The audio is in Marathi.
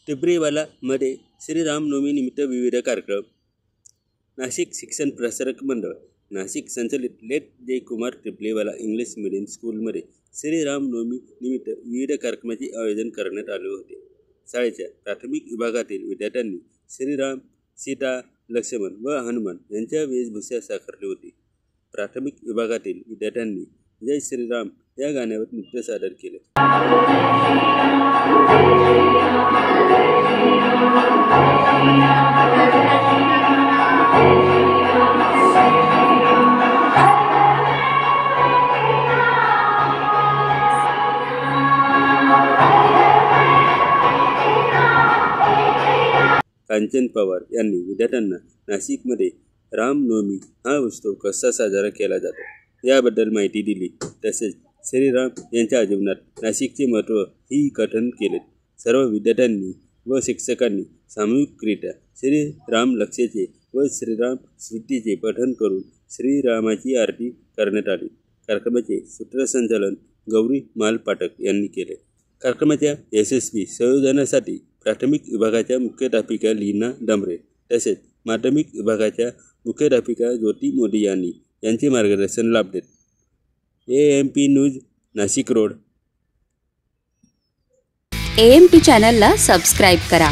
टिपरीवाला मध्ये श्रीरामनवमीनिमित्त विविध कार्यक्रम. नाशिक शिक्षण प्रसारक मंडळ नाशिक संचलित लेट जयकुमार टिपरीवाला इंग्लिश मीडियम स्कूलमध्ये श्रीरामनवमी निमित्त विविध कार्यक्रमाचे आयोजन करण्यात आले होते. शाळेच्या प्राथमिक विभागातील विद्यार्थ्यांनी श्रीराम, सीता, लक्ष्मण व हनुमान यांच्या वेशभूषा साकारली होती. प्राथमिक विभागातील विद्यार्थ्यांनी जय श्रीराम या गाण्यावर नृत्य सादर केले. कांचन पवार यांनी विद्यार्थ्यांना नाशिकमध्ये रामनवमी हा उत्सव कसा साजरा केला जातो याबद्दल माहिती दिली. तसेच श्रीराम यांच्या जीवनात नाशिकचे महत्त्व ही कथन केले. सर्व विद्यार्थ्यांनी व शिक्षकांनी सामूहिकरित्या श्रीराम लक्षेचे व श्रीराम स्मृतीचे पठण करून श्रीरामाची आरती करण्यात आली. कार्यक्रमाचे सूत्रसंचालन गौरी मालपाटक यांनी केले. कार्यक्रमाच्या यशस्वी संयोजनासाठी प्राथमिक विभागाच्या मुख्याध्यापिका लीना डांबरे तसेच माध्यमिक विभागाच्या मुख्याध्यापिका ज्योती मोदी यांचे मार्गदर्शन लाभले. AMP news Nashik road. AMP चॅनलला सबस्क्राईब करा.